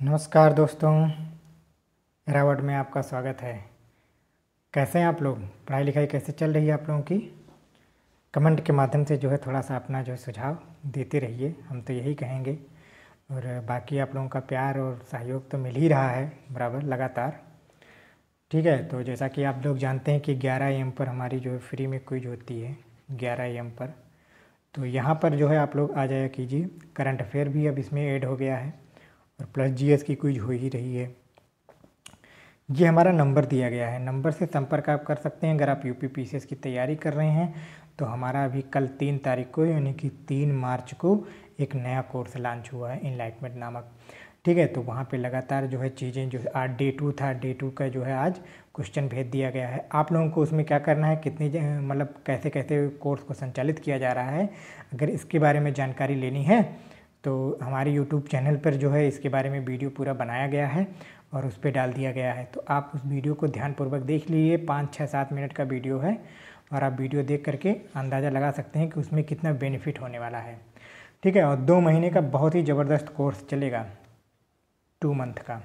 नमस्कार दोस्तों, रावट में आपका स्वागत है। कैसे हैं आप लोग? पढ़ाई लिखाई कैसे चल रही है आप लोगों की? कमेंट के माध्यम से जो है थोड़ा सा अपना जो है सुझाव देते रहिए, हम तो यही कहेंगे। और बाकी आप लोगों का प्यार और सहयोग तो मिल ही रहा है बराबर लगातार। ठीक है, तो जैसा कि आप लोग जानते हैं कि 11 AM पर हमारी जो है फ्री में क्विज होती है 11 AM पर। तो यहाँ पर जो है आप लोग आ जाया कीजिए। करंट अफेयर भी अब इसमें ऐड हो गया है और प्लस जीएस की क्विज हो ही रही है। ये हमारा नंबर दिया गया है, नंबर से संपर्क आप कर सकते हैं। अगर आप यूपी पीसीएस की तैयारी कर रहे हैं तो हमारा अभी कल 3 तारीख को यानी कि 3 मार्च को एक नया कोर्स लॉन्च हुआ है इनलाइटमेंट नामक। ठीक है, तो वहाँ पे लगातार जो है चीज़ें जो है आज डे 2 था, डे 2 का जो है आज क्वेश्चन भेज दिया गया है। आप लोगों को उसमें क्या करना है, कितनी मतलब कैसे कैसे कोर्स को संचालित किया जा रहा है, अगर इसके बारे में जानकारी लेनी है तो हमारे यूट्यूब चैनल पर जो है इसके बारे में वीडियो पूरा बनाया गया है और उस पर डाल दिया गया है। तो आप उस वीडियो को ध्यानपूर्वक देख लीजिए। 5, 6, 7 मिनट का वीडियो है और आप वीडियो देख करके अंदाज़ा लगा सकते हैं कि उसमें कितना बेनिफिट होने वाला है। ठीक है, और 2 महीने का बहुत ही ज़बरदस्त कोर्स चलेगा, 2 मंथ का।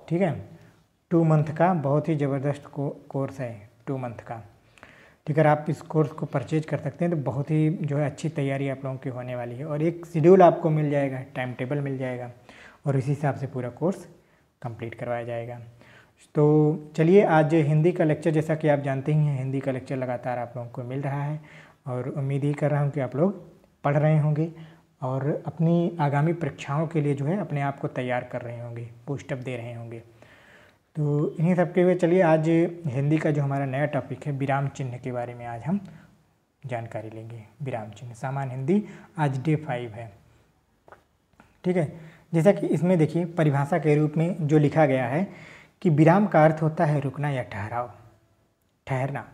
ठीक है, 2 मंथ का बहुत ही ज़बरदस्त कोर्स है, 2 मंथ का। ठीक है, आप इस कोर्स को परचेज कर सकते हैं तो बहुत ही जो है अच्छी तैयारी आप लोगों की होने वाली है और एक शेड्यूल आपको मिल जाएगा, टाइम टेबल मिल जाएगा और इसी हिसाब से पूरा कोर्स कंप्लीट करवाया जाएगा। तो चलिए, आज हिंदी का लेक्चर, जैसा कि आप जानते ही हैं, हिंदी का लेक्चर लगातार आप लोगों को मिल रहा है और उम्मीद ही कर रहा हूँ कि आप लोग पढ़ रहे होंगे और अपनी आगामी परीक्षाओं के लिए जो है अपने आप को तैयार कर रहे होंगे, बूस्टअप दे रहे होंगे। तो इन्हीं सब के हुए चलिए, आज हिंदी का जो हमारा नया टॉपिक है विराम चिन्ह के बारे में आज हम जानकारी लेंगे। विराम चिन्ह सामान्य हिंदी, आज डे 5 है। ठीक है, जैसा कि इसमें देखिए परिभाषा के रूप में जो लिखा गया है कि विराम का अर्थ होता है रुकना या ठहरना।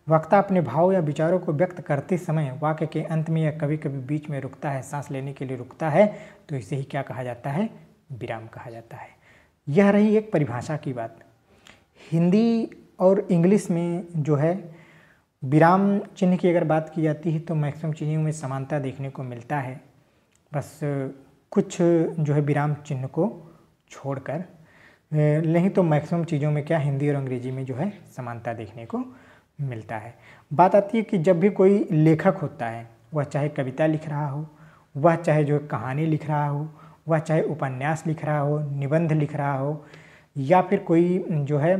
वक्ता अपने भाव या विचारों को व्यक्त करते समय वाक्य के अंत में या कभी कभी बीच में रुकता है, सांस लेने के लिए रुकता है, तो इसे ही क्या कहा जाता है? विराम कहा जाता है। यह रही एक परिभाषा की बात। हिंदी और इंग्लिश में जो है विराम चिन्ह की अगर बात की जाती है तो मैक्सिमम चीज़ों में समानता देखने को मिलता है, बस कुछ जो है विराम चिन्ह को छोड़कर, नहीं तो मैक्सिमम चीज़ों में क्या हिंदी और अंग्रेजी में जो है समानता देखने को मिलता है। बात आती है कि जब भी कोई लेखक होता है, वह चाहे कविता लिख रहा हो, वह चाहे जो है कहानी लिख रहा हो, वह चाहे उपन्यास लिख रहा हो, निबंध लिख रहा हो, या फिर कोई जो है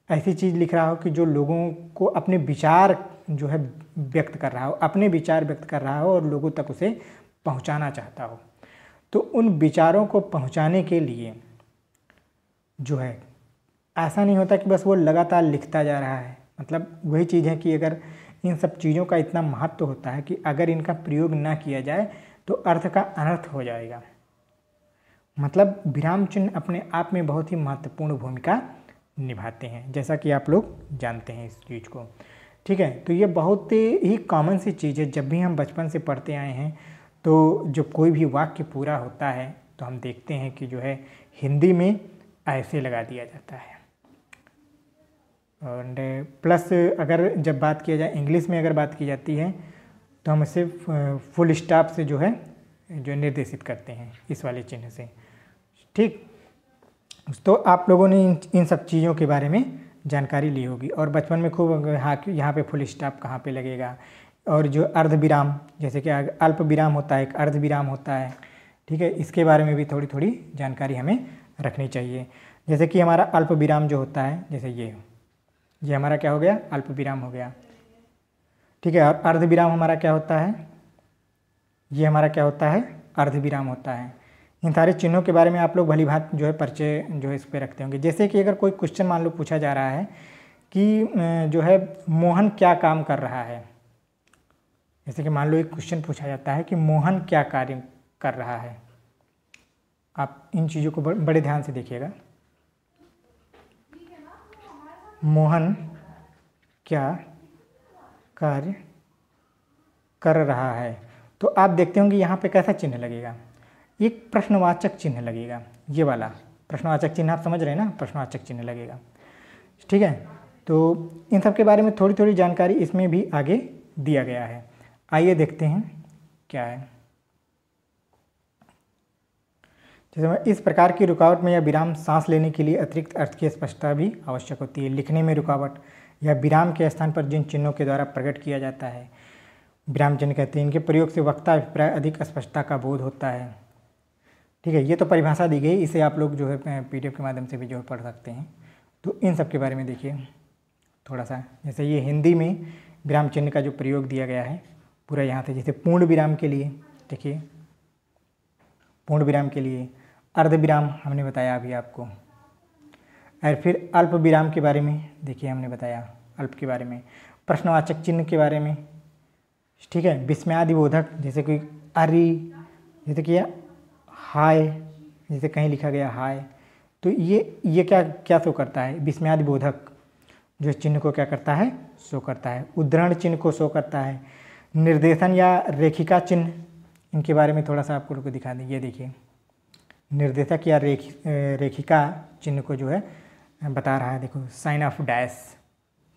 ऐसी चीज़ लिख रहा हो कि जो लोगों को अपने विचार जो है व्यक्त कर रहा हो, अपने विचार व्यक्त कर रहा हो और लोगों तक उसे पहुंचाना चाहता हो, तो उन विचारों को पहुंचाने के लिए जो है ऐसा नहीं होता कि बस वो लगातार लिखता जा रहा है। मतलब वही चीज़ है कि अगर इन सब चीज़ों का इतना महत्व होता है कि अगर इनका प्रयोग ना किया जाए तो अर्थ का अनर्थ हो जाएगा। मतलब विराम चिन्ह अपने आप में बहुत ही महत्वपूर्ण भूमिका निभाते हैं, जैसा कि आप लोग जानते हैं इस चीज़ को। ठीक है, तो ये बहुत ही कॉमन सी चीज़ है। जब भी हम बचपन से पढ़ते आए हैं तो जब कोई भी वाक्य पूरा होता है तो हम देखते हैं कि जो है हिंदी में ऐसे लगा दिया जाता है। और प्लस अगर जब बात किया जाए इंग्लिश में, अगर बात की जाती है तो हम इसे फुल स्टॉप से जो है जो निर्देशित करते हैं इस वाले चिन्ह से। ठीक, तो आप लोगों ने इन सब चीज़ों के बारे में जानकारी ली होगी और बचपन में खूब हाँ यहाँ पे फुल स्टॉप कहाँ पे लगेगा, और जो अर्ध विराम, जैसे कि अल्प विराम होता है, एक अर्ध विराम होता है। ठीक है, इसके बारे में भी थोड़ी थोड़ी जानकारी हमें रखनी चाहिए। जैसे कि हमारा अल्प विराम जो होता है, जैसे ये हमारा क्या हो गया? अल्प विराम हो गया। ठीक है, और अर्ध विराम हमारा क्या होता है? ये हमारा क्या होता है? अर्ध विराम होता है। इन सारे चिन्हों के बारे में आप लोग भली भांति जो है परिचय जो है इस पर रखते होंगे। जैसे कि अगर कोई क्वेश्चन मान लो पूछा जा रहा है कि जो है मोहन क्या काम कर रहा है, जैसे कि मान लो एक क्वेश्चन पूछा जाता है कि मोहन क्या कार्य कर रहा है, आप इन चीज़ों को बड़े ध्यान से देखिएगा। मोहन क्या कार्य कर रहा है, तो आप देखते होंगे यहाँ पे कैसा चिन्ह लगेगा? एक प्रश्नवाचक चिन्ह लगेगा। ये वाला प्रश्नवाचक चिन्ह आप समझ रहे हैं ना, प्रश्नवाचक चिन्ह लगेगा। ठीक है, तो इन सब के बारे में थोड़ी थोड़ी जानकारी इसमें भी आगे दिया गया है। आइए देखते हैं क्या है। जैसे इस प्रकार की रुकावट में या विराम सांस लेने के लिए अतिरिक्त अर्थ की स्पष्टता भी आवश्यक होती है। लिखने में रुकावट या विराम के स्थान पर जिन चिन्हों के द्वारा प्रकट किया जाता है विराम चिन्ह कहते हैं, इनके प्रयोग से वक्ता अभिप्राय अधिक स्पष्टता का बोध होता है। ठीक है, ये तो परिभाषा दी गई, इसे आप लोग जो है PDF के माध्यम से भी जो है पढ़ सकते हैं। तो इन सब के बारे में देखिए थोड़ा सा। जैसे ये हिंदी में विराम चिन्ह का जो प्रयोग दिया गया है पूरा यहाँ से, जैसे पूर्ण विराम के लिए देखिए, पूर्ण विराम के लिए अर्ध विराम हमने बताया अभी आपको, और फिर अल्प विराम के बारे में देखिए हमने बताया अल्प के बारे में, प्रश्नवाचक चिन्ह के बारे में। ठीक है, विस्मयादिबोधक जैसे कोई अरि, जैसे कि हाय, जैसे कहीं लिखा गया हाय, तो ये क्या शो करता है, विस्मयादिबोधक जो चिन्ह को क्या करता है, शो करता है। उद्धरण चिन्ह को शो करता है। निर्देशन या रेखिका चिन्ह, इनके बारे में थोड़ा सा आपको दिखा दें। ये देखिए निर्देशक या रेखिका चिन्ह को जो है बता रहा है, देखो साइन ऑफ डैश।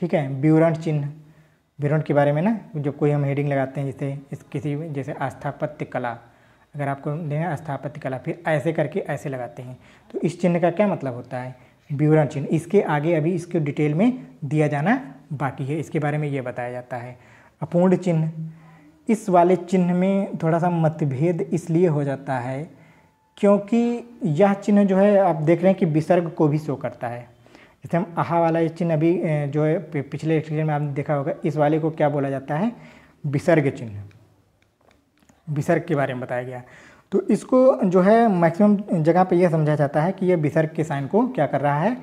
ठीक है, विवरण चिन्ह, विवरण के बारे में ना, जब कोई हम हेडिंग लगाते हैं जैसे किसी जैसे स्थापत्य कला, अगर आपको देना स्थापत्य कला, फिर ऐसे करके ऐसे लगाते हैं, तो इस चिन्ह का क्या मतलब होता है, विवरण चिन्ह। इसके आगे अभी इसको डिटेल में दिया जाना बाकी है, इसके बारे में ये बताया जाता है। अपूर्ण चिन्ह, इस वाले चिन्ह में थोड़ा सा मतभेद इसलिए हो जाता है क्योंकि यह चिन्ह जो है आप देख रहे हैं कि विसर्ग को भी शो करता है। जैसे हम आहा वाला ये चिन्ह अभी जो है पिछले लेक्चर में आपने देखा होगा, इस वाले को क्या बोला जाता है, विसर्ग चिन्ह, विसर्ग के बारे में बताया गया। तो इसको जो है मैक्सिमम जगह पे यह समझा जाता है कि यह विसर्ग के साइन को क्या कर रहा है,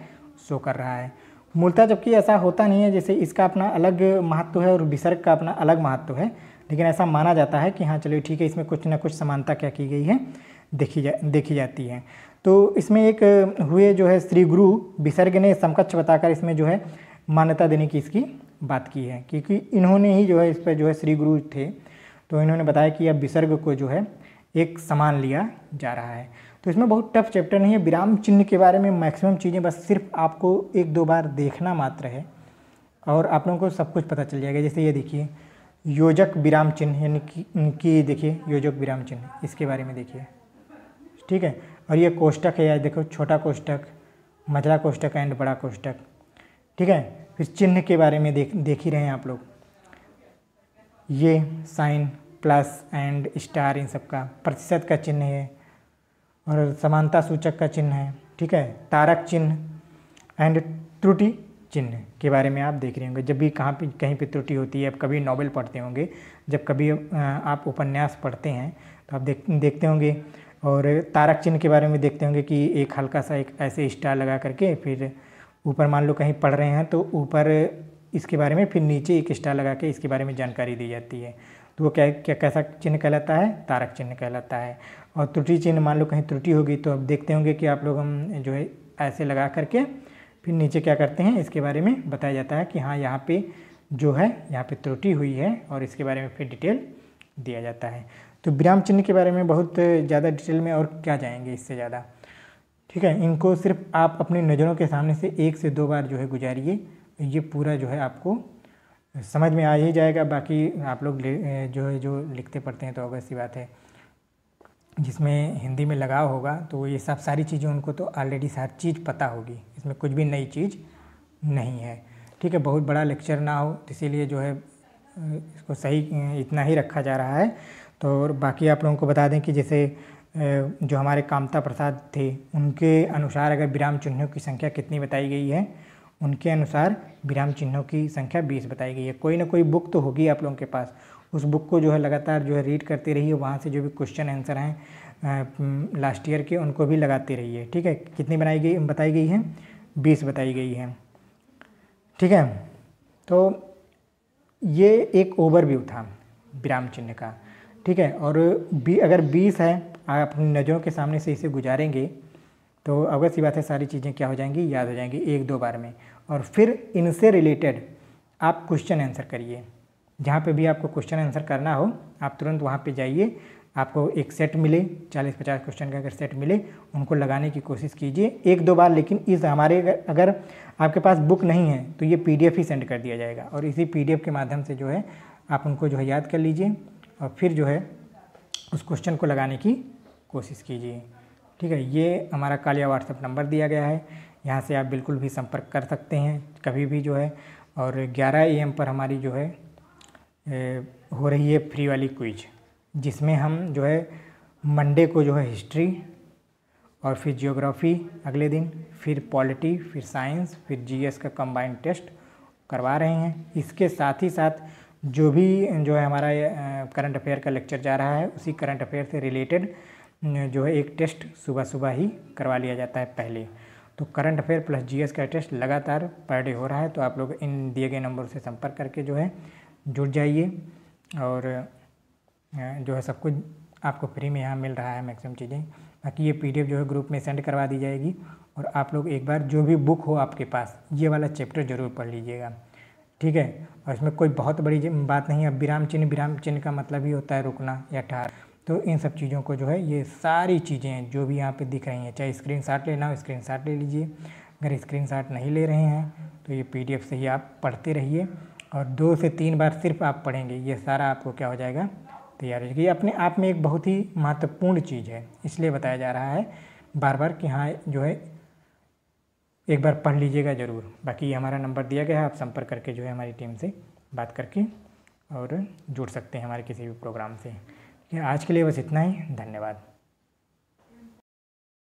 शो कर रहा है। मूलतः जबकि ऐसा होता नहीं है, जैसे इसका अपना अलग महत्व है और विसर्ग का अपना अलग महत्व है, लेकिन ऐसा माना जाता है कि हाँ चलिए ठीक है, इसमें कुछ ना कुछ समानता क्या की गई है, देखी जाती है। तो इसमें एक हुए जो है श्री गुरु विसर्ग ने समकक्ष बताकर इसमें जो है मान्यता देने की इसकी बात की है, क्योंकि इन्होंने ही जो है इस पर जो है श्री गुरु थे, तो इन्होंने बताया कि अब विसर्ग को जो है एक समान लिया जा रहा है। तो इसमें बहुत टफ चैप्टर नहीं है, विराम चिन्ह के बारे में मैक्सिमम चीज़ें बस सिर्फ आपको 1-2 बार देखना मात्र है और आप लोगों को सब कुछ पता चल जाएगा। जैसे ये देखिए योजक विराम चिन्ह, यानी कि देखिए योजक विराम चिन्ह, इसके बारे में देखिए। ठीक है, और ये कोष्टक है, यार देखो छोटा कोष्टक, मझला कोष्टक एंड बड़ा कोष्टक। ठीक है, फिर चिन्ह के बारे में देख ही रहे हैं आप लोग, ये साइन प्लस एंड स्टार, इन सब का प्रतिशत का चिन्ह है और समानता सूचक का चिन्ह है। ठीक है, तारक चिन्ह एंड त्रुटि चिन्ह के बारे में आप देख रहे होंगे। जब भी कहीं पे त्रुटि होती है, आप कभी नॉवेल पढ़ते होंगे, जब कभी आप उपन्यास पढ़ते हैं तो आप देखते होंगे, और तारक चिन्ह के बारे में देखते होंगे कि एक हल्का सा एक ऐसे स्टार लगा करके फिर ऊपर मान लो कहीं पढ़ रहे हैं तो ऊपर इसके बारे में, फिर नीचे एक स्टार लगा के इसके बारे में जानकारी दी जाती है। तो वो कैसा चिन्ह कहलाता है, तारक चिन्ह कहलाता है। और त्रुटि चिन्ह, मान लो कहीं त्रुटि होगी तो अब देखते होंगे कि आप लोग हम जो है ऐसे लगा करके फिर नीचे क्या करते हैं, इसके बारे में बताया जाता है कि हाँ यहाँ पे जो है यहाँ पे त्रुटि हुई है, और इसके बारे में फिर डिटेल दिया जाता है। तो विराम चिन्ह के बारे में बहुत ज़्यादा डिटेल में और क्या जाएंगे इससे ज़्यादा। ठीक है, इनको सिर्फ आप अपनी नज़रों के सामने से 1 से 2 बार जो है गुजारिए, ये पूरा जो है आपको समझ में आ ही जाएगा। बाकी आप लोग जो लिखते पढ़ते हैं तो ऑब्वियस सी बात है, जिसमें हिंदी में लगाव होगा तो ये सब सारी चीज़ें उनको तो ऑलरेडी हर चीज़ पता होगी, इसमें कुछ भी नई चीज़ नहीं है। ठीक है, बहुत बड़ा लेक्चर ना हो, इसीलिए जो है इसको सही इतना ही रखा जा रहा है। तो और बाकी आप लोगों को बता दें कि जैसे जो हमारे कामता प्रसाद थे, उनके अनुसार अगर विराम चिन्हों की संख्या कितनी बताई गई है, उनके अनुसार विराम चिन्हों की संख्या 20 बताई गई है। कोई ना कोई बुक तो होगी आप लोगों के पास, उस बुक को जो है लगातार जो है रीड करते रहिए, वहाँ से जो भी क्वेश्चन आंसर हैं लास्ट ईयर के उनको भी लगाते रहिए। ठीक है, कितनी बताई गई है, 20 बताई गई है। ठीक है, तो ये एक ओवरव्यू था विराम चिन्ह का। ठीक है, और अगर 20 है, आप अपनी नज़रों के सामने से इसे गुजारेंगे तो अवश्य सी बात है सारी चीज़ें क्या हो जाएंगी, याद हो जाएंगी 1-2 बार में। और फिर इनसे रिलेटेड आप क्वेश्चन आंसर करिए, जहाँ पे भी आपको क्वेश्चन आंसर करना हो आप तुरंत वहाँ पे जाइए, आपको एक सेट मिले 40-50 क्वेश्चन का अगर सेट मिले, उनको लगाने की कोशिश कीजिए 1-2 बार। लेकिन इस हमारे अगर आपके पास बुक नहीं है तो ये PDF ही सेंड कर दिया जाएगा, और इसी PDF के माध्यम से जो है आप उनको जो है याद कर लीजिए और फिर जो है उस क्वेश्चन को लगाने की कोशिश कीजिए। ठीक है, ये हमारा कॉल या व्हाट्सएप नंबर दिया गया है, यहाँ से आप बिल्कुल भी संपर्क कर सकते हैं कभी भी जो है। और 11 AM पर हमारी जो है हो रही है फ्री वाली क्विज, जिसमें हम जो है मंडे को जो है हिस्ट्री और फिर जियोग्राफी अगले दिन, फिर पॉलिटी, फिर साइंस, फिर जीएस का कंबाइंड टेस्ट करवा रहे हैं। इसके साथ ही साथ जो भी जो है हमारा करंट अफेयर का लेक्चर जा रहा है, उसी करंट अफेयर से रिलेटेड जो है एक टेस्ट सुबह सुबह ही करवा लिया जाता है पहले। तो करंट अफेयर प्लस जीएस का टेस्ट लगातार पर डे हो रहा है। तो आप लोग इन दिए गए नंबर से संपर्क करके जो है जुड़ जाइए, और जो है सब कुछ आपको फ्री में यहाँ मिल रहा है मैक्सिमम चीज़ें। बाकी ये PDF जो है ग्रुप में सेंड करवा दी जाएगी, और आप लोग एक बार जो भी बुक हो आपके पास, ये वाला चैप्टर ज़रूर पढ़ लीजिएगा, ठीक है। और इसमें कोई बहुत बड़ी बात नहीं है। अब विराम चिन्ह का मतलब ही होता है रुकना या ठहर। तो इन सब चीज़ों को जो है, ये सारी चीज़ें जो भी यहाँ पे दिख रही हैं, चाहे स्क्रीनशॉट लेना हो स्क्रीनशॉट ले लीजिए, अगर स्क्रीनशॉट नहीं ले रहे हैं तो ये PDF से ही आप पढ़ते रहिए, और 2 से 3 बार सिर्फ आप पढ़ेंगे, ये सारा आपको क्या हो जाएगा, तैयार हो जाएगी। ये अपने आप में एक बहुत ही महत्वपूर्ण चीज़ है, इसलिए बताया जा रहा है बार बार कि हाँ जो है एक बार पढ़ लीजिएगा ज़रूर। बाकी ये हमारा नंबर दिया गया है, आप संपर्क करके जो है हमारी टीम से बात करके और जुड़ सकते हैं हमारे किसी भी प्रोग्राम से। आज के लिए बस इतना ही, धन्यवाद।